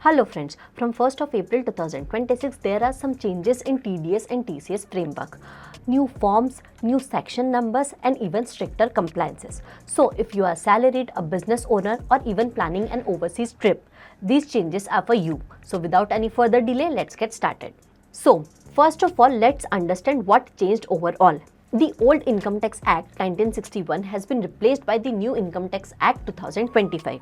Hello friends, from 1st of April 2026, there are some changes in TDS and TCS framework. New forms, new section numbers and even stricter compliances. So if you are salaried, a business owner or even planning an overseas trip, these changes are for you. So without any further delay, let's get started. So first of all, let's understand what changed overall. The old Income Tax Act 1961 has been replaced by the new Income Tax Act 2025.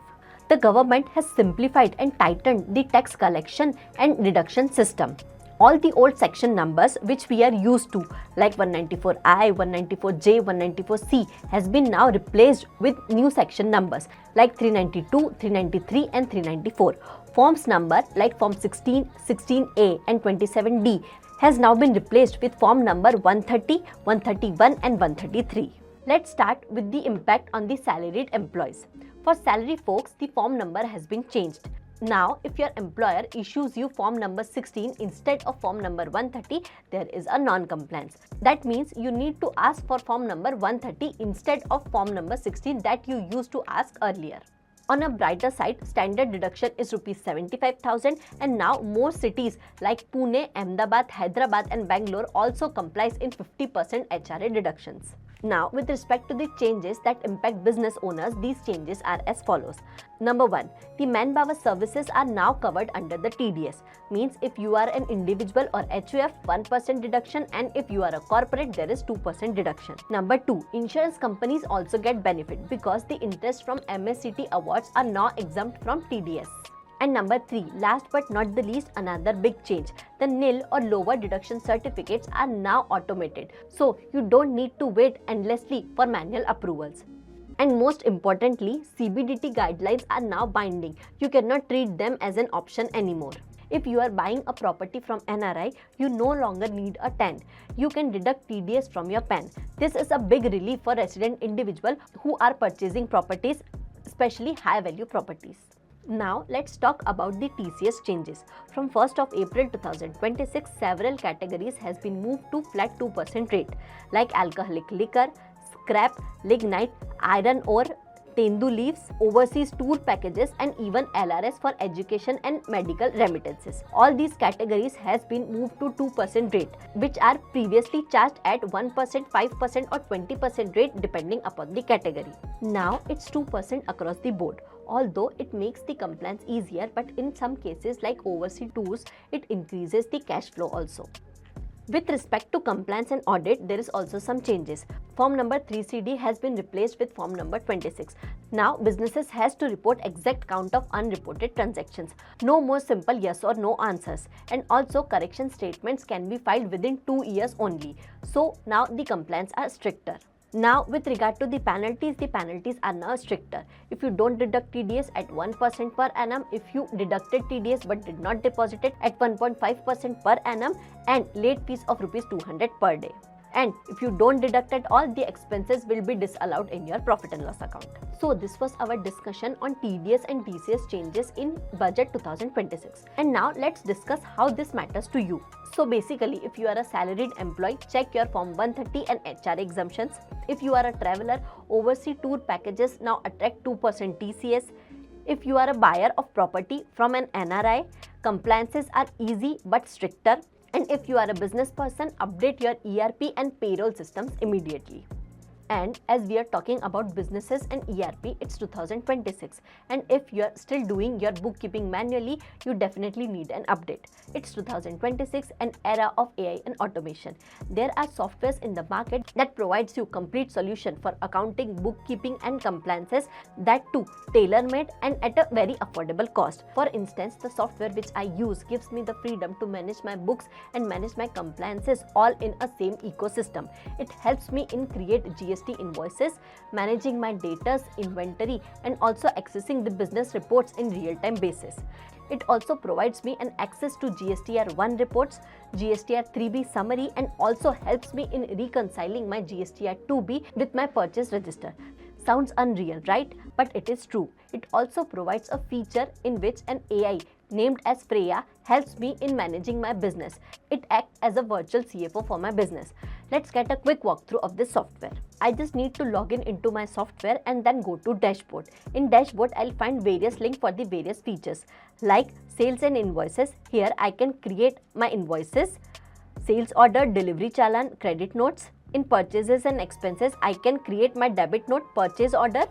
The government has simplified and tightened the tax collection and deduction system. All the old section numbers which we are used to like 194I, 194J, 194C has been now replaced with new section numbers like 392, 393 and 394. Forms number like Form 16, 16A and 27D has now been replaced with form number 130, 131 and 133. Let's start with the impact on the salaried employees. For salary folks, the form number has been changed. Now, if your employer issues you form number 16 instead of form number 130, there is a non-compliance. That means you need to ask for form number 130 instead of form number 16 that you used to ask earlier. On a brighter side, standard deduction is Rs 75,000 and now more cities like Pune, Ahmedabad, Hyderabad and Bangalore also complies in 50% HRA deductions. Now, with respect to the changes that impact business owners, these changes are as follows. Number 1. The manpower services are now covered under the TDS. Means if you are an individual or HUF, 1% deduction, and if you are a corporate, there is 2% deduction. Number 2. Insurance companies also get benefit because the interest from MSCT awards are now exempt from TDS. And number 3, last but not the least, another big change. The nil or lower deduction certificates are now automated. So you don't need to wait endlessly for manual approvals. And most importantly, CBDT guidelines are now binding. You cannot treat them as an option anymore. If you are buying a property from NRI, you no longer need a TAN. You can deduct TDS from your PAN. This is a big relief for resident individuals who are purchasing properties, especially high value properties. Now let's talk about the TCS changes. From 1st of April 2026, several categories has been moved to flat 2% rate like alcoholic liquor, scrap, lignite, iron ore, tendu leaves, overseas tour packages and even LRS for education and medical remittances. All these categories has been moved to 2% rate which are previously charged at 1%, 5% or 20% rate depending upon the category. Now it's 2% across the board. Although it makes the compliance easier, but in some cases like overseas tours, it increases the cash flow also. With respect to compliance and audit, there is also some changes. Form number 3CD has been replaced with form number 26. Now, businesses has to report exact count of unreported transactions. No more simple yes or no answers. And also, correction statements can be filed within 2 years only. So, now the compliance are stricter. Now, with regard to the penalties are now stricter. If you don't deduct TDS at 1% per annum, if you deducted TDS but did not deposit it at 1.5% per annum and late fees of Rs 200 per day. And if you don't deduct at all, the expenses will be disallowed in your profit and loss account. So this was our discussion on TDS and TCS changes in budget 2026. And now let's discuss how this matters to you. So basically, if you are a salaried employee, check your Form 130 and HRA exemptions. If you are a traveler, overseas tour packages now attract 2% TCS. If you are a buyer of property from an NRI, compliances are easy but stricter. And if you are a business person, update your ERP and payroll systems immediately. And as we are talking about businesses and ERP, it's 2026. And if you are still doing your bookkeeping manually, you definitely need an update. It's 2026, an era of AI and automation. There are softwares in the market that provides you complete solution for accounting, bookkeeping and compliances, that too tailor-made and at a very affordable cost. For instance, the software which I use gives me the freedom to manage my books and manage my compliances all in a same ecosystem. It helps me in create GST invoices, managing my data's inventory and also accessing the business reports in real-time basis. It also provides me an access to GSTR 1 reports, GSTR 3B summary and also helps me in reconciling my GSTR 2B with my purchase register. Sounds unreal, right? But it is true. It also provides a feature in which an AI named as Freya helps me in managing my business. It acts as a virtual CFO for my business. Let's get a quick walkthrough of this software. I just need to log in into my software and then go to dashboard. In dashboard, I'll find various links for the various features like sales and invoices. Here I can create my invoices, sales order, delivery challan, credit notes. In purchases and expenses, I can create my debit note, purchase order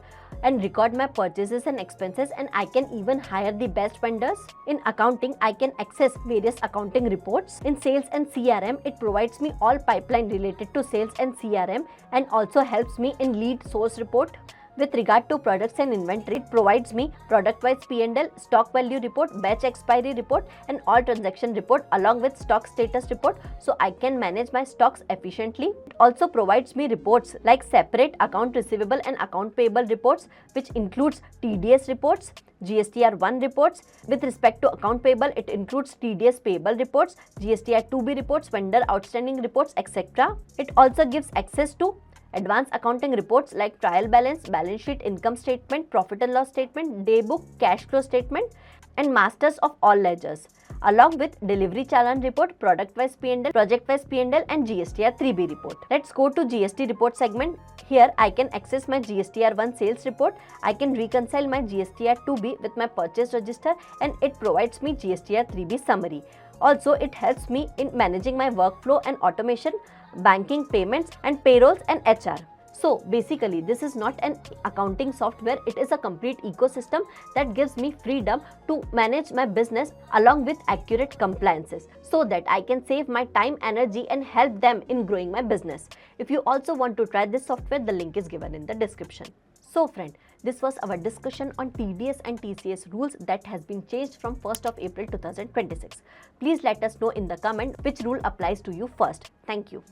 and record my purchases and expenses, and I can even hire the best vendors. In accounting, I can access various accounting reports. In sales and CRM, it provides me all pipeline related to sales and CRM and also helps me in lead source report. With regard to products and inventory, it provides me product-wise P&L, stock value report, batch expiry report and all transaction report along with stock status report, so I can manage my stocks efficiently. It also provides me reports like separate account receivable and account payable reports, which includes TDS reports, GSTR1 reports. With respect to account payable, it includes TDS payable reports, GSTR2B reports, vendor outstanding reports, etc. It also gives access to advanced accounting reports like trial balance, balance sheet, income statement, profit and loss statement, day book, cash flow statement and masters of all ledgers, along with delivery challan report, product wise P&L, project wise P&L and GSTR3B report. Let's go to GST report segment. Here I can access my GSTR1 sales report. I can reconcile my GSTR2B with my purchase register and it provides me GSTR3B summary. Also, it helps me in managing my workflow and automation, banking, payments and payrolls and HR. So basically, this is not an accounting software, it is a complete ecosystem that gives me freedom to manage my business along with accurate compliances so that I can save my time, energy and help them in growing my business. If you also want to try this software, the link is given in the description. So friend, this was our discussion on TDS and TCS rules that has been changed from 1st of April 2026. Please let us know in the comment which rule applies to you first. Thank you.